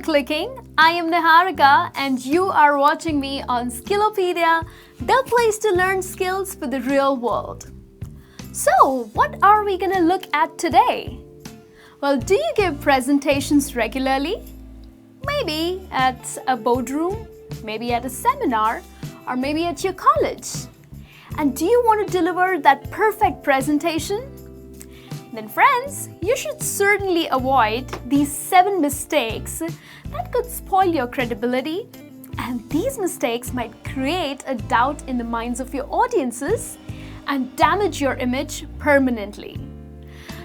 for clicking. I am Niharika and you are watching me on Skillopedia, the place to learn skills for the real world. So, what are we gonna look at today? Well, do you give presentations regularly? Maybe at a boardroom, maybe at a seminar, or maybe at your college. And do you want to deliver that perfect presentation? Then friends, you should certainly avoid these 7 mistakes that could spoil your credibility, and these mistakes might create a doubt in the minds of your audiences and damage your image permanently.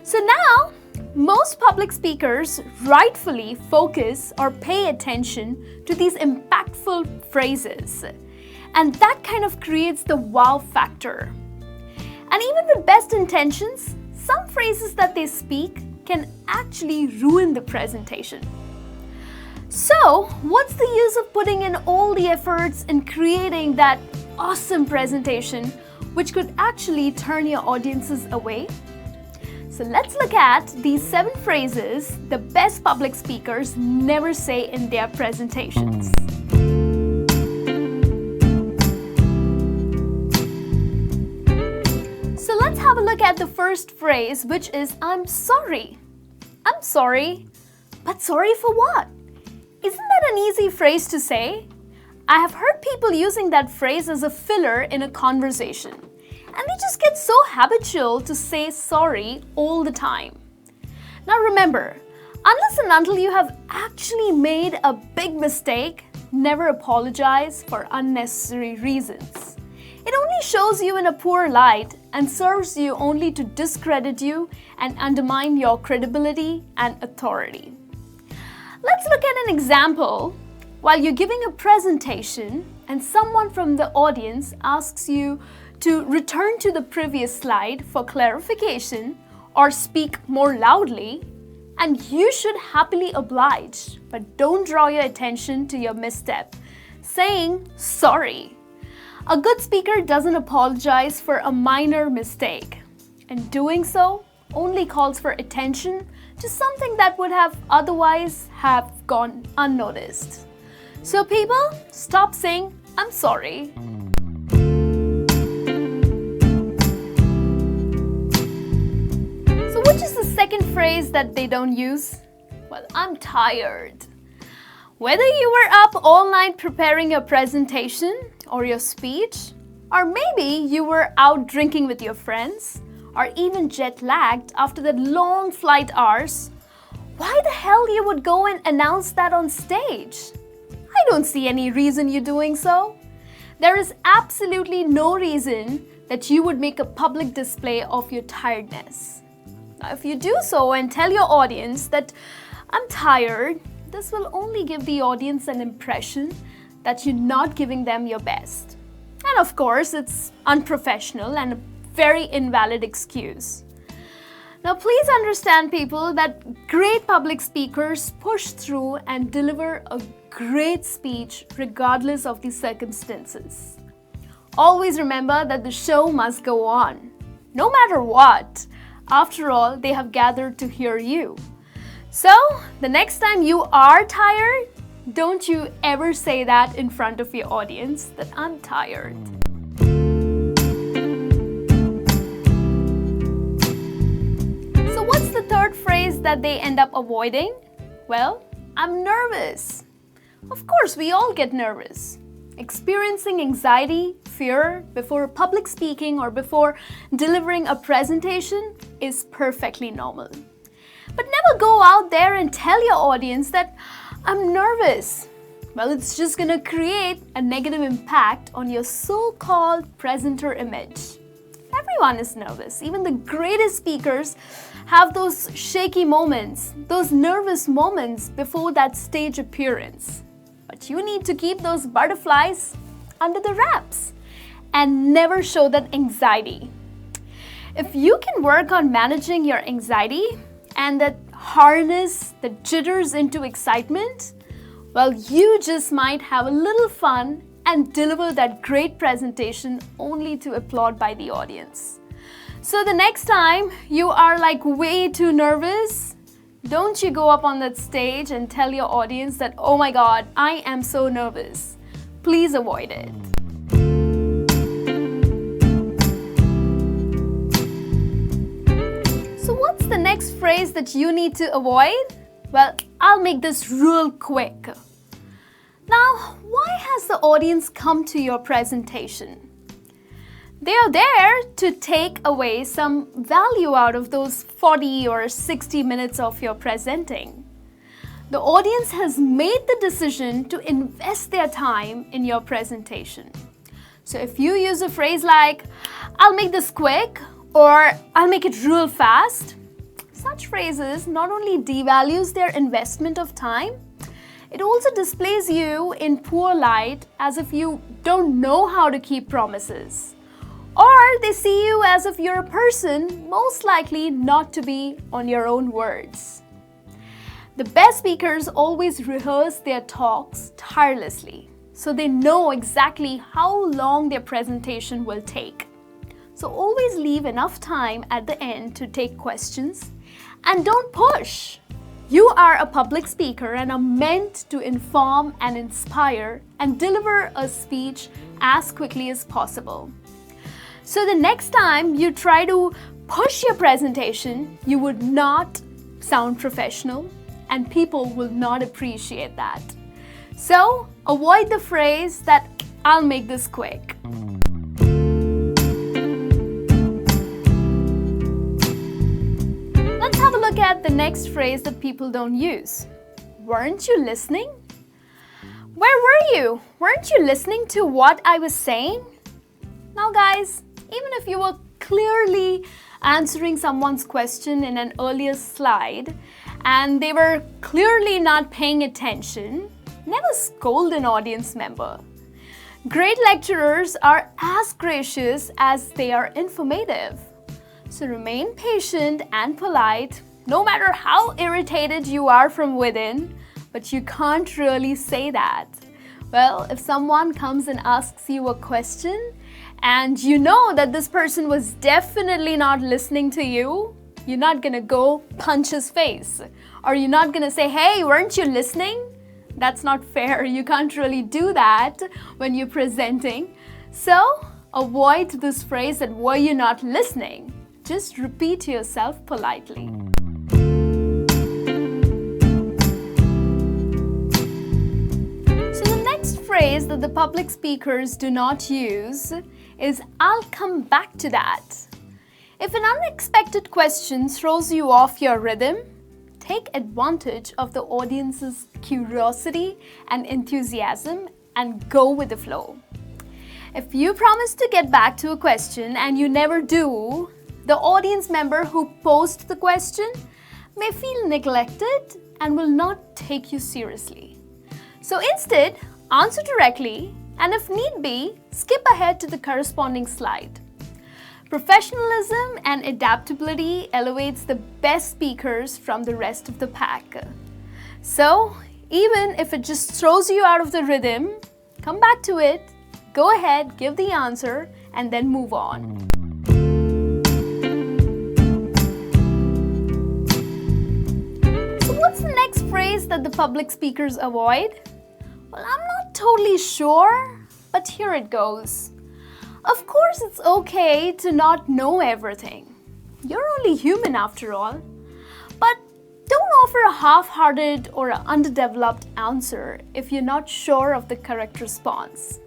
So now, most public speakers rightfully focus or pay attention to these impactful phrases, and that kind of creates the wow factor. And even with best intentions, some phrases that they speak can actually ruin the presentation. So, what's the use of putting in all the efforts in creating that awesome presentation which could actually turn your audiences away? So let's look at these 7 phrases the best public speakers never say in their presentations. So let's have a look at the first phrase, which is I'm sorry. I'm sorry, but sorry for what? Isn't that an easy phrase to say? I have heard people using that phrase as a filler in a conversation, and they just get so habitual to say sorry all the time. Now remember, unless and until you have actually made a big mistake, never apologize for unnecessary reasons. It only shows you in a poor light and serves you only to discredit you and undermine your credibility and authority. Let's look at an example. While you're giving a presentation and someone from the audience asks you to return to the previous slide for clarification or speak more loudly, and you should happily oblige, but don't draw your attention to your misstep, saying sorry. A good speaker doesn't apologize for a minor mistake, and doing so only calls for attention to something that would have otherwise have gone unnoticed. So people, stop saying I'm sorry. So which is the second phrase that they don't use? Well, I'm tired. Whether you were up all night preparing your presentation or your speech, or maybe you were out drinking with your friends, or even jet-lagged after that long flight hours, why the hell you would go and announce that on stage? I don't see any reason you doing so. There is absolutely no reason that you would make a public display of your tiredness. Now, if you do so and tell your audience that I'm tired, this will only give the audience an impression that you're not giving them your best. And of course, it's unprofessional and a very invalid excuse. Now, please understand, people, that great public speakers push through and deliver a great speech regardless of the circumstances. Always remember that the show must go on, no matter what. After all, they have gathered to hear you. So, the next time you are tired, don't you ever say that in front of your audience that I'm tired. So what's the third phrase that they end up avoiding? Well, I'm nervous. Of course, we all get nervous. Experiencing anxiety, fear before public speaking or before delivering a presentation is perfectly normal. But never go out there and tell your audience that I'm nervous. Well, it's just gonna create a negative impact on your so-called presenter image. Everyone is nervous. Even the greatest speakers have those shaky moments, those nervous moments before that stage appearance. But you need to keep those butterflies under the wraps and never show that anxiety. If you can work on managing your anxiety and that harness the jitters into excitement, well, you just might have a little fun and deliver that great presentation only to applaud by the audience. So the next time you are like way too nervous, Don't you go up on that stage and tell your audience that, oh my God, I am so nervous. Please avoid it. So what's the next phrase that you need to avoid? Well, I'll make this real quick. Now, why has the audience come to your presentation? They are there to take away some value out of those 40 or 60 minutes of your presenting. The audience has made the decision to invest their time in your presentation. So if you use a phrase like, I'll make this quick, or I'll make it real fast, such phrases not only devalues their investment of time, it also displays you in poor light as if you don't know how to keep promises. Or they see you as if you're a person most likely not to be on your own words. The best speakers always rehearse their talks tirelessly, so they know exactly how long their presentation will take. So always leave enough time at the end to take questions and don't push. You are a public speaker and are meant to inform and inspire and deliver a speech as quickly as possible. So the next time you try to push your presentation, you would not sound professional and people will not appreciate that. So avoid the phrase that I'll make this quick. Let's have a look at the next phrase that people don't use. Weren't you listening? Where were you? Weren't you listening to what I was saying? Now guys, even if you were clearly answering someone's question in an earlier slide and they were clearly not paying attention, never scold an audience member. Great lecturers are as gracious as they are informative. So remain patient and polite, no matter how irritated you are from within, but you can't really say that. Well, if someone comes and asks you a question, and you know that this person was definitely not listening to you, you're not gonna go punch his face. Or you're not gonna say, hey, weren't you listening? That's not fair. You can't really do that when you're presenting. So avoid this phrase that were you not listening? Just repeat to yourself politely. So the next phrase that the public speakers do not use is, I'll come back to that. If an unexpected question throws you off your rhythm, take advantage of the audience's curiosity and enthusiasm and go with the flow. If you promise to get back to a question and you never do, the audience member who posed the question may feel neglected and will not take you seriously. So instead, answer directly, and if need be, skip ahead to the corresponding slide. Professionalism and adaptability elevates the best speakers from the rest of the pack. So, even if it just throws you out of the rhythm, come back to it, go ahead, give the answer, and then move on. So what's the next phrase that the public speakers avoid? Well, I'm not totally sure, but here it goes. Of course, it's okay to not know everything. You're only human after all. But don't offer a half-hearted or an underdeveloped answer if you're not sure of the correct response.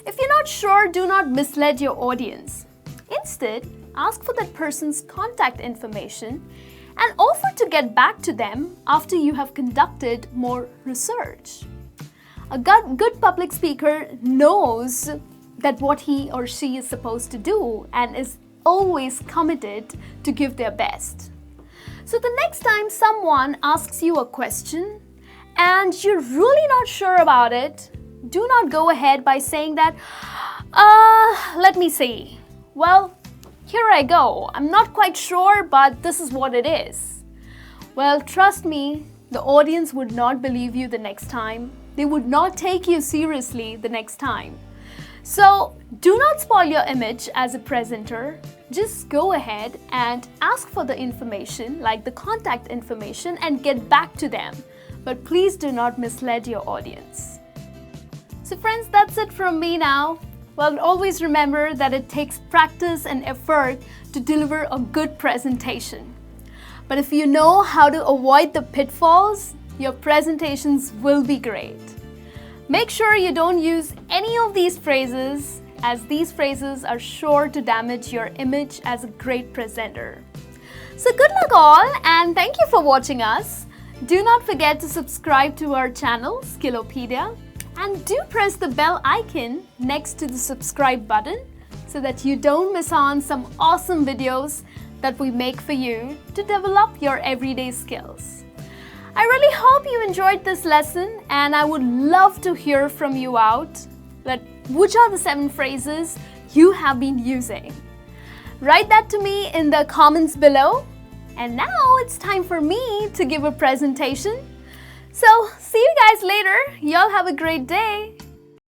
If you're not sure, do not mislead your audience. Instead, ask for that person's contact information and offer to get back to them after you have conducted more research. A good public speaker knows that what he or she is supposed to do and is always committed to give their best. So the next time someone asks you a question and you're really not sure about it, do not go ahead by saying that, let me see. Well, here I go. I'm not quite sure, but this is what it is. Well, trust me, the audience would not believe you the next time. They would not take you seriously the next time. So do not spoil your image as a presenter. Just go ahead and ask for the information, like the contact information, and get back to them. But please do not mislead your audience. So friends, that's it from me now. Well, always remember that it takes practice and effort to deliver a good presentation. But if you know how to avoid the pitfalls, your presentations will be great. Make sure you don't use any of these phrases, as these phrases are sure to damage your image as a great presenter. So good luck all, and thank you for watching us. Do not forget to subscribe to our channel, Skillopedia, and do press the bell icon next to the subscribe button so that you don't miss on some awesome videos that we make for you to develop your everyday skills. I really hope you enjoyed this lesson, and I would love to hear from you out that which are the 7 phrases you have been using. Write that to me in the comments below. And now it's time for me to give a presentation. So see you guys later. Y'all have a great day.